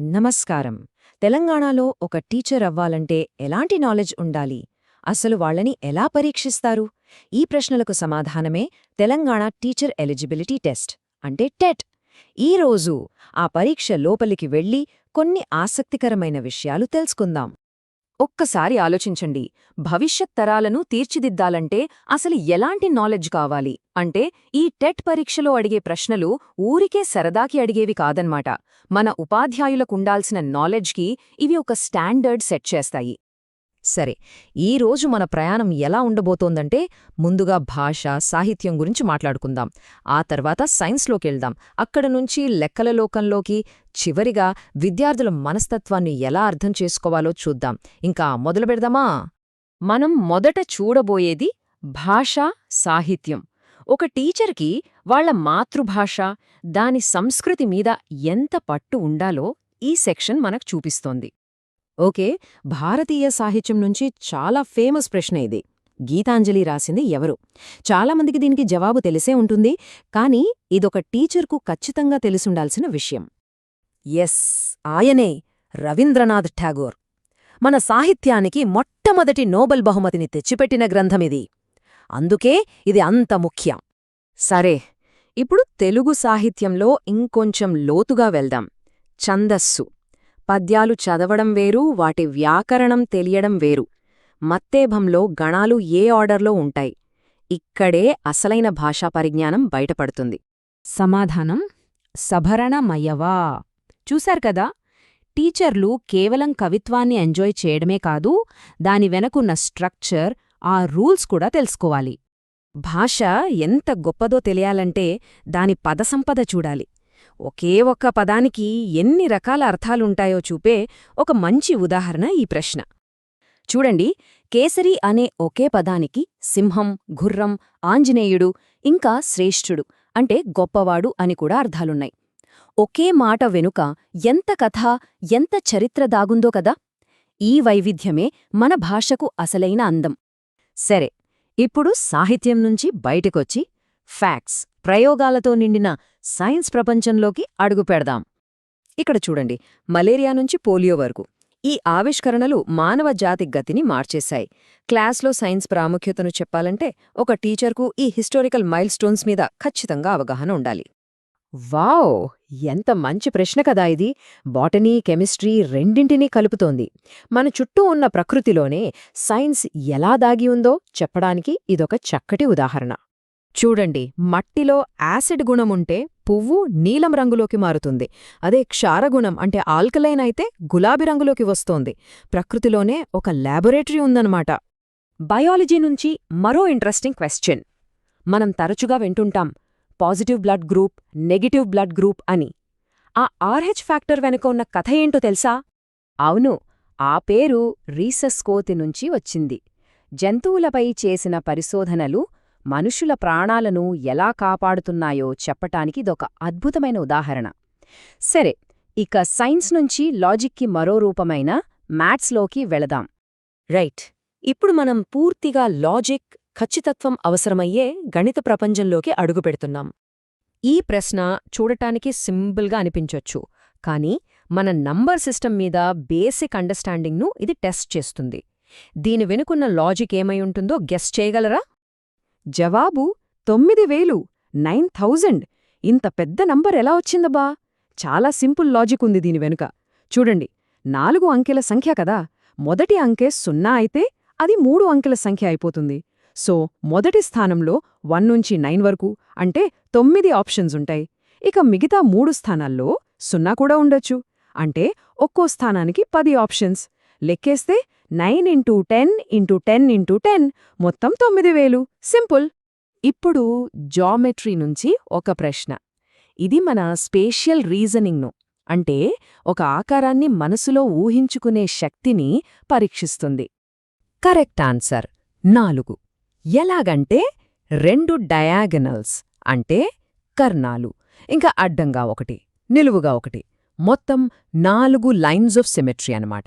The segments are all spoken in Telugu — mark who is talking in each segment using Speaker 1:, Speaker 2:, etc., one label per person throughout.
Speaker 1: నమస్కారం. తెలంగాణలో ఒక టీచర్ అవ్వాలంటే ఎలాంటి నాలెడ్జ్ ఉండాలి? అసలు వాళ్ళని ఎలా పరీక్షిస్తారు? ఈ ప్రశ్నలకు సమాధానమే తెలంగాణ టీచర్ ఎలిజిబిలిటీ టెస్ట్ అంటే టెట్. ఈరోజు ఆ పరీక్ష లోపలికి వెళ్లి కొన్ని ఆసక్తికరమైన విషయాలు తెలుసుకుందాం. ఒక్కసారి ఆలోచించండి, భవిష్యత్ తరాలను తీర్చిదిద్దాలంటే అసలు ఎలాంటి నాలెడ్జ్ కావాలి అంటే ఈ టెట్ పరీక్షలో అడిగే ప్రశ్నలు ఊరికే సరదాకి అడిగేవి కాదన్మాట. మన ఉపాధ్యాయులకుండాల్సిన నాలెడ్జ్కి ఇవి ఒక స్టాండర్డ్ సెట్ చేస్తాయి. సరే, ఈరోజు మన ప్రయాణం ఎలా ఉండబోతోందంటే ముందుగా భాష, సాహిత్యం గురించి మాట్లాడుకుందాం. ఆ తర్వాత సైన్స్లోకెళ్దాం, అక్కడ నుంచి లెక్కల లోకంలోకి, చివరిగా విద్యార్థుల మనస్తత్వాన్ని ఎలా అర్థం చేసుకోవాలో చూద్దాం. ఇంకా మొదలుపెడదామా? మనం మొదట చూడబోయేది భాష, సాహిత్యం. ఒక టీచర్కి వాళ్ల మాతృభాష, దాని సంస్కృతి మీద ఎంత పట్టు ఉండాలో ఈ సెక్షన్ మనకు చూపిస్తోంది. ఓకే, భారతీయ సాహిత్యం నుంచి చాలా ఫేమస్ ప్రశ్న ఇది. గీతాంజలి రాసింది ఎవరు? చాలామందికి దీనికి జవాబు తెలిసే ఉంటుంది, కానీ ఇదొక టీచర్కు ఖచ్చితంగా తెలిసుండాల్సిన విషయం. ఎస్, ఆయనే రవీంద్రనాథ్ ఠాగూర్. మన సాహిత్యానికి మొట్టమొదటి నోబెల్ బహుమతిని తెచ్చిపెట్టిన గ్రంథమిది. అందుకే ఇది అంత ముఖ్యం. సరే, ఇప్పుడు తెలుగు సాహిత్యంలో ఇంకొంచెం లోతుగా వెళ్దాం. ఛందస్సు. పద్యాలు చదవడం వేరు, వాటి వ్యాకరణం తెలియడం వేరు. మత్తేభంలో గణాలు ఏ ఆర్డర్లో ఉంటాయి? ఇక్కడే అసలైన భాషా పరిజ్ఞానం బయటపడుతుంది. సమాధానం సభరణమయవా. చూశారు కదా, టీచర్లు కేవలం కవిత్వాన్ని ఎంజాయ్ చేయడమే కాదు, దాని వెనకున్న స్ట్రక్చర్, ఆ రూల్స్ కూడా తెలుసుకోవాలి. భాష ఎంత గొప్పదో తెలియాలంటే దాని పదసంపద చూడాలి. ఒకే ఒక్క పదానికి ఎన్ని రకాల అర్థాలుంటాయో చూపే ఒక మంచి ఉదాహరణ ఈ ప్రశ్న. చూడండి, కేసరి అనే ఒకే పదానికి సింహం, గుర్రం, ఆంజనేయుడు, ఇంకా శ్రేష్ఠుడు అంటే గొప్పవాడు అని కూడా అర్థాలున్నాయి. ఒకే మాట వెనుక ఎంత కథ, ఎంత చరిత్ర దాగుందో కదా. ఈ వైవిధ్యమే మన భాషకు అసలైన అందం. సరే, ఇప్పుడు సాహిత్యం నుంచి బయటకొచ్చి ఫ్యాక్ట్స్, ప్రయోగాలతో నిండిన సైన్స్ ప్రపంచంలోకి అడుగుపెడదాం. ఇక్కడ చూడండి, మలేరియా నుంచి పోలియో వరకు ఈ ఆవిష్కరణలు మానవ జాతి గతిని మార్చేశాయి. క్లాస్లో సైన్స్ ప్రాముఖ్యతను చెప్పాలంటే ఒక టీచర్కు ఈ హిస్టారికల్ మైల్ స్టోన్స్ మీద ఖచ్చితంగా అవగాహన ఉండాలి. వావ్, ఎంత మంచి ప్రశ్న కదా ఇది! బాటనీ, కెమిస్ట్రీ రెండింటినీ కలుపుతోంది. మన చుట్టూ ఉన్న ప్రకృతిలోనే సైన్స్ ఎలా దాగి ఉందో చెప్పడానికి ఇదొక చక్కటి ఉదాహరణ. చూడండి, మట్టిలో యాసిడ్ గుణముంటే పువ్వు నీలం రంగులోకి మారుతుంది. అదే క్షారగుణం అంటే ఆల్కలైన్ అయితే గులాబీ రంగులోకి వస్తోంది. ప్రకృతిలోనే ఒక ల్యాబొరేటరీ ఉందన్నమాట. బయాలజీ నుంచి మరో ఇంట్రెస్టింగ్ క్వశ్చన్. మనం తరచుగా వింటుంటాం positive blood group, negative blood group అని. ఆ RH ఫ్యాక్టర్ వెనుక ఉన్న కథ ఏంటో తెలుసా? అవును, ఆ పేరు రీసస్ కోతి నుంచి వచ్చింది. జంతువులపై చేసిన పరిశోధనలు మనుషుల ప్రాణాలను ఎలా కాపాడుతున్నాయో చెప్పటానికి ఇదొక అద్భుతమైన ఉదాహరణ. సరే, ఇక సైన్స్ నుంచి లాజిక్కి మరో రూపమైన మ్యాథ్స్లోకి వెళదాం. రైట్, ఇప్పుడు మనం పూర్తిగా లాజిక్, ఖచ్చితత్వం అవసరమయ్యే గణిత ప్రపంచంలోకి అడుగుపెడుతున్నాం. ఈ ప్రశ్న చూడటానికి సింపుల్గా అనిపించొచ్చు, కానీ మన నంబర్ సిస్టమ్ మీద బేసిక్ అండర్స్టాండింగ్ను ఇది టెస్ట్ చేస్తుంది. దీని వెనుకున్న లాజిక్ ఏమై ఉంటుందో గెస్ చేయగలరా? జవాబు 9000, 9000. ఇంత పెద్ద నంబర్ ఎలా వచ్చిందబ్బా? చాలా సింపుల్ లాజిక్ ఉంది దీని వెనుక. చూడండి, 4 అంకెల సంఖ్య కదా. మొదటి అంకె 0 అయితే అది 3 అంకెల సంఖ్య అయిపోతుంది. సో మొదటి స్థానంలో 1 నుంచి 9 వరకు అంటే 9 ఆప్షన్స్ ఉంటాయి. ఇక మిగతా 3 స్థానాల్లో 0 కూడా ఉండొచ్చు. అంటే ఒక్కో స్థానానికి 10 ఆప్షన్స్. లెక్కేస్తే 9 ఇంటూ 10 ఇంటూ 10 ఇంటూ 10 మొత్తం 9000. సింపుల్. ఇప్పుడు జామెట్రీ నుంచి ఒక ప్రశ్న. ఇది మన స్పేషియల్ రీజనింగ్ను, అంటే ఒక ఆకారాన్ని మనసులో ఊహించుకునే శక్తిని పరీక్షిస్తుంది. Correct answer 4. ఎలాగంటే 2 డయాగనల్స్ అంటే కర్ణాలు, ఇంకా అడ్డంగా 1, నిలువుగా 1, మొత్తం 4 లైన్స్ ఆఫ్ సిమెట్రీ అన్నమాట.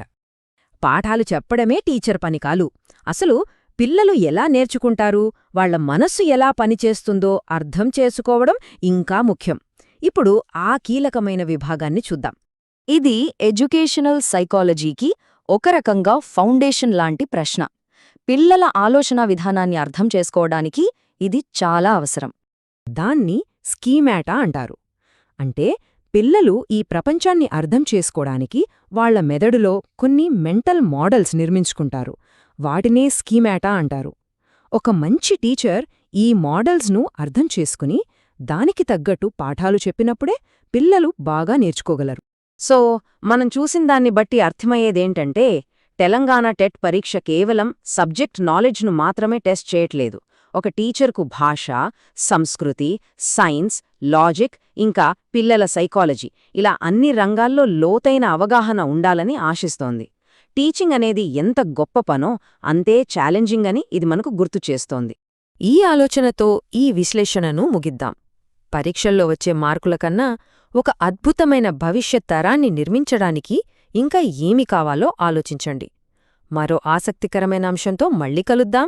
Speaker 1: పాఠాలు చెప్పడమే టీచర్ పని కాదు. అసలు పిల్లలు ఎలా నేర్చుకుంటారు, వాళ్ల మనస్సు ఎలా పనిచేస్తుందో అర్థం చేసుకోవడం ఇంకా ముఖ్యం. ఇప్పుడు ఆ కీలకమైన విభాగాన్ని చూద్దాం.
Speaker 2: ఇది ఎడ్యుకేషనల్ సైకాలజీకి ఒక రకంగా ఫౌండేషన్ లాంటి ప్రశ్న. పిల్లల ఆలోచనా విధానాన్ని అర్థం చేసుకోవడానికి ఇది చాలా అవసరం.
Speaker 1: దాన్ని స్కీమాటా అంటారు. అంటే పిల్లలు ఈ ప్రపంచాన్ని అర్థం చేసుకోవడానికి వాళ్ల మెదడులో కొన్ని మెంటల్ మోడల్స్ నిర్మించుకుంటారు. వాటినే స్కీమాటా అంటారు. ఒక మంచి టీచర్ ఈ మోడల్స్ను అర్థం చేసుకుని దానికి తగ్గట్టు పాఠాలు చెప్పినప్పుడే పిల్లలు బాగా నేర్చుకోగలరు.
Speaker 2: సో మనం చూసిందాన్ని బట్టి అర్థమయ్యేదేంటంటే, తెలంగాణ టెట్ పరీక్ష కేవలం సబ్జెక్ట్ నాలెడ్జ్ను మాత్రమే టెస్ట్ చేయట్లేదు. ఒక టీచర్కు భాష, సంస్కృతి, సైన్స్, లాజిక్, ఇంకా పిల్లల సైకాలజీ ఇలా అన్ని రంగాల్లో లోతైన అవగాహన ఉండాలని ఆశిస్తోంది. టీచింగ్ అనేది ఎంత గొప్ప పనో అంతే ఛాలెంజింగ్ అని ఇది మనకు గుర్తు చేస్తోంది.
Speaker 1: ఈ ఆలోచనతో ఈ విశ్లేషణను ముగిద్దాం. పరీక్షల్లో వచ్చే మార్కుల కన్నా ఒక అద్భుతమైన భవిష్యత్ తరాన్ని నిర్మించడానికి ఇంకా ఏమి కావాలో ఆలోచించండి. మరో ఆసక్తికరమైన అంశంతో మళ్ళీ కలుద్దాం.